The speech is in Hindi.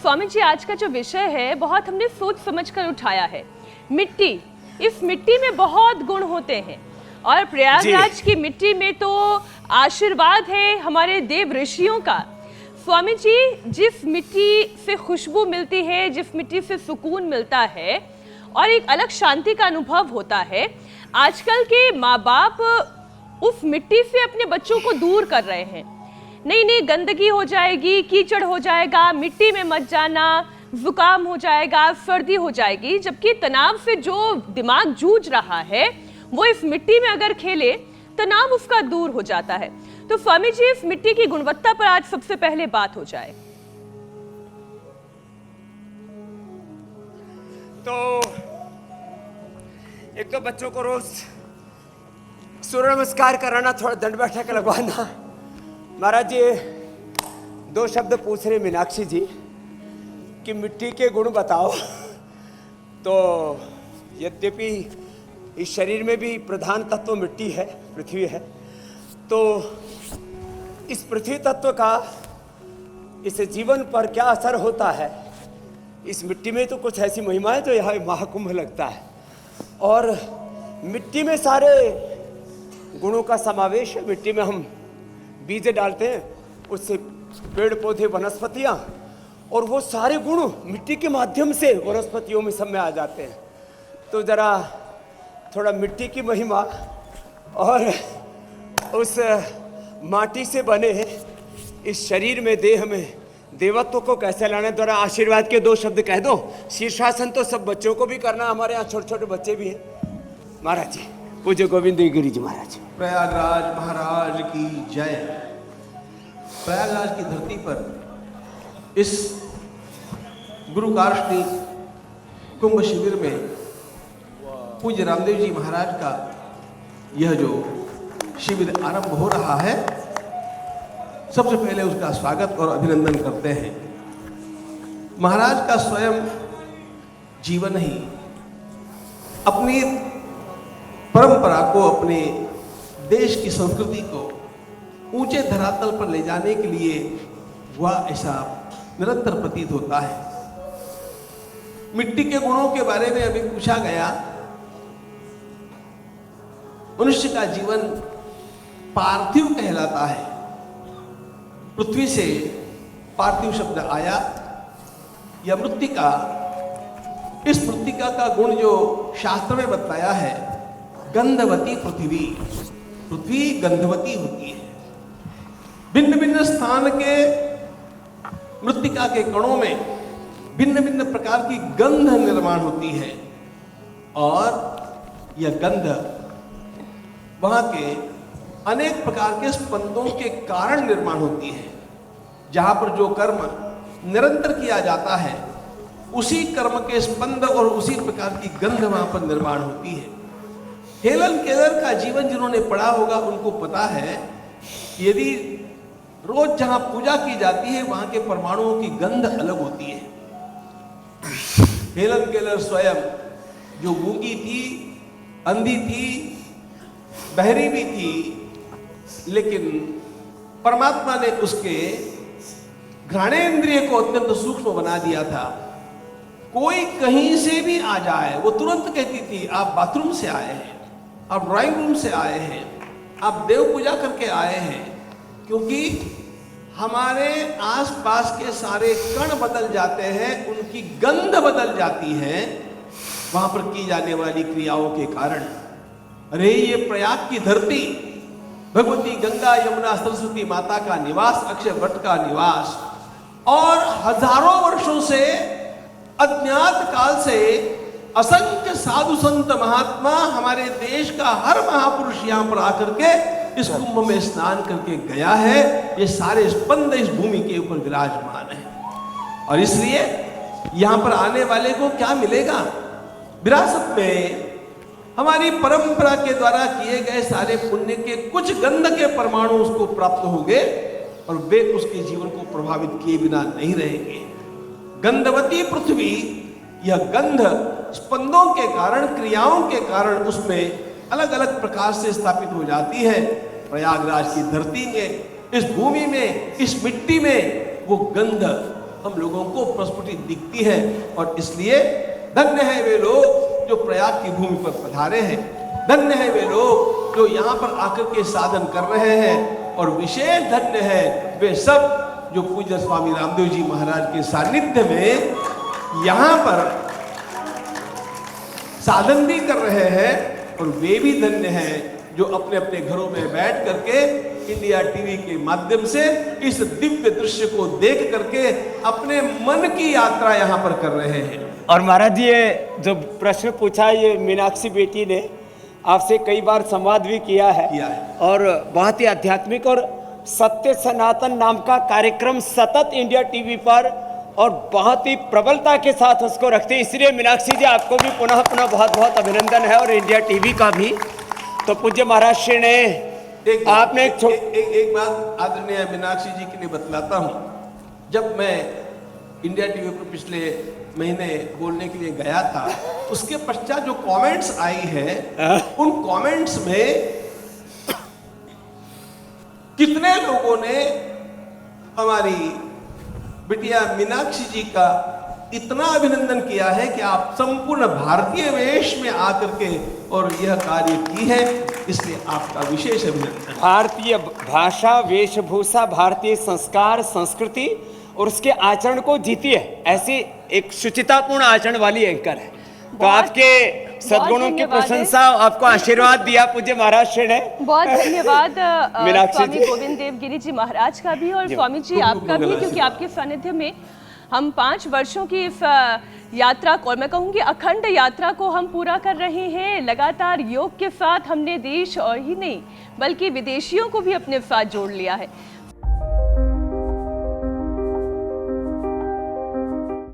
स्वामी जी, आज का जो विषय है बहुत हमने सोच समझ कर उठाया है। मिट्टी, इस मिट्टी में बहुत गुण होते हैं और प्रयागराज की मिट्टी में तो आशीर्वाद है हमारे देव ऋषियों का। स्वामी जी, जिस मिट्टी से खुशबू मिलती है, जिस मिट्टी से सुकून मिलता है और एक अलग शांति का अनुभव होता है, आजकल के माँ बाप उस मिट्टी से अपने बच्चों को दूर कर रहे हैं। नहीं, गंदगी हो जाएगी, कीचड़ हो जाएगा, मिट्टी में मत जाना, जुकाम हो जाएगा, सर्दी हो जाएगी। जबकि तनाव से जो दिमाग जूझ रहा है वो इस मिट्टी में अगर खेले, तनाव उसका दूर हो जाता है। तो स्वामी जी, इस मिट्टी की गुणवत्ता पर आज सबसे पहले बात हो जाए। तो एक तो बच्चों को रोज सूर्य नमस्कार कराना, थोड़ा दंड बैठक लगवाना। महाराज जी 2 शब्द पूछ रहे मीनाक्षी जी कि मिट्टी के गुण बताओ। तो यद्यपि इस शरीर में भी प्रधान तत्व मिट्टी है, पृथ्वी है, तो इस पृथ्वी तत्व का इस जीवन पर क्या असर होता है, इस मिट्टी में तो कुछ ऐसी महिमा है जो यहाँ महाकुंभ लगता है। और मिट्टी में सारे गुणों का समावेश है। मिट्टी में हम बीज डालते हैं, उससे पेड़ पौधे, वनस्पतियाँ, और वो सारे गुण मिट्टी के माध्यम से वनस्पतियों में सब में आ जाते हैं। तो जरा थोड़ा मिट्टी की महिमा और उस माटी से बने इस शरीर में, देह में देवत्व को कैसे लाने, द्वारा आशीर्वाद के 2 शब्द कह दो। शीर्षासन तो सब बच्चों को भी करना, हमारे यहाँ छोटे छोटे बच्चे भी हैं। महाराज जी, पूज्य गोविंद गिरी जी महाराज। प्रयागराज महाराज की जय। प्रयागराज की धरती पर इस गुरु कार्ष्णी कुंभ शिविर में पूज्य रामदेव जी महाराज का यह जो शिविर आरंभ हो रहा है, सबसे पहले उसका स्वागत और अभिनंदन करते हैं। महाराज का स्वयं जीवन ही अपनी परंपरा को, अपने देश की संस्कृति को ऊंचे धरातल पर ले जाने के लिए वह ऐसा निरंतर प्रतीत होता है। मिट्टी के गुणों के बारे में अभी पूछा गया। मनुष्य का जीवन पार्थिव कहलाता है। पृथ्वी से पार्थिव शब्द आया, या मृत्तिका। इस मृत्तिका का गुण जो शास्त्र में बताया है, गंधवती पृथ्वी, पृथ्वी गंधवती होती है। भिन्न भिन्न स्थान के मृत्तिका के कणों में भिन्न भिन्न प्रकार की गंध निर्माण होती है, और यह गंध वहां के अनेक प्रकार के स्पंदों के कारण निर्माण होती है। जहां पर जो कर्म निरंतर किया जाता है, उसी कर्म के स्पंद और उसी प्रकार की गंध वहां पर निर्माण होती है। हेलन केलर का जीवन जिन्होंने पढ़ा होगा उनको पता है कि यदि रोज जहां पूजा की जाती है, वहां के परमाणुओं की गंध अलग होती है। हेलन केलर स्वयं जो गूंगी थी, अंधी थी, बहरी भी थी, लेकिन परमात्मा ने उसके घ्राणेन्द्रिय को अत्यंत सूक्ष्म बना दिया था। कोई कहीं से भी आ जाए, वो तुरंत कहती थी, आप बाथरूम से आए हैं, आप ड्राइंग रूम से आए हैं, आप देव पूजा करके आए हैं। क्योंकि हमारे आसपास के सारे कण बदल जाते हैं, उनकी गंध बदल जाती है वहां पर की जाने वाली क्रियाओं के कारण। अरे ये प्रयाग की धरती, भगवती गंगा यमुना सरस्वती माता का निवास, अक्षय वट का निवास, और हजारों वर्षों से, अज्ञात काल से असंख्य साधु संत महात्मा, हमारे देश का हर महापुरुष यहां पर आकर के इस कुंभ में स्नान करके गया है। ये सारे स्पंद इस भूमि के ऊपर विराजमान है, और इसलिए यहां पर आने वाले को क्या मिलेगा? विरासत में हमारी परंपरा के द्वारा किए गए सारे पुण्य के कुछ गंध के परमाणु उसको प्राप्त होंगे, और वे उसके जीवन को प्रभावित किए बिना नहीं रहेंगे। गंधवती पृथ्वी, यह गंध स्पंदों के कारण, क्रियाओं के कारण उसमें अलग अलग प्रकार से स्थापित हो जाती है। प्रयागराज की धरती में, इस भूमि में, इस मिट्टी में वो गंध हम लोगों को प्रस्फुटी दिखती है। और इसलिए धन्य है वे लोग जो प्रयाग की भूमि पर पधारे हैं, धन्य है वे लोग जो यहाँ पर आकर के साधन कर रहे हैं, और विशेष धन्य है वे सब जो पूज्य स्वामी रामदेव जी महाराज के सानिध्य में यहाँ पर साधन भी कर रहे हैं। और वे भी धन्य हैं जो अपने अपने घरों में बैठ करके इंडिया टीवी के माध्यम से इस दिव्य दृश्य को देख करके अपने मन की यात्रा यहाँ पर कर रहे हैं। और महाराज जी, ये जो प्रश्न पूछा, ये मीनाक्षी बेटी ने आपसे कई बार संवाद भी किया है। और बहुत ही आध्यात्मिक और सत्य सनातन नाम का कार्यक्रम सतत इंडिया टीवी पर और बहुत ही प्रबलता के साथ उसको रखते हैं। इसलिए मीनाक्षी जी, आपको भी पुनः पुनः बहुत बहुत अभिनंदन है, और इंडिया टीवी का भी। तो पूज्य महाराज श्री ने आपने एक बात आदरणीय मीनाक्षी जी के लिए बतलाता हूँ। जब मैं इंडिया टीवी पर पिछले महीने बोलने के लिए गया था, उसके पश्चात जो कमेंट्स आई है, उन कमेंट्स में कितने लोगों ने हमारी बिटिया मीनाक्षी जी का इतना अभिनंदन किया है कि आप संपूर्ण भारतीय वेश में आकर के और यह कार्य की है, इसलिए आपका विशेष अभिनंदन। भारतीय भाषा, वेशभूषा, भारतीय संस्कार, संस्कृति और उसके आचरण को जीती है, ऐसी एक शुचितापूर्ण आचरण वाली एंकर है। तो आपके सद्गुणों की प्रशंसा, आपको आशीर्वाद दिया पूज्य महाराज श्री ने। बहुत धन्यवाद मीनाक्षी स्वामी जी। गोविंद देव गिरी जी महाराज का भी, और स्वामी जी आपका भी, क्योंकि आपके सानिध्य में हम 5 वर्षों की इस यात्रा को, मैं कहूँगी अखंड यात्रा को हम पूरा कर रहे हैं। लगातार योग के साथ हमने देश और ही नहीं बल्कि विदेशियों को भी अपने साथ जोड़ लिया है।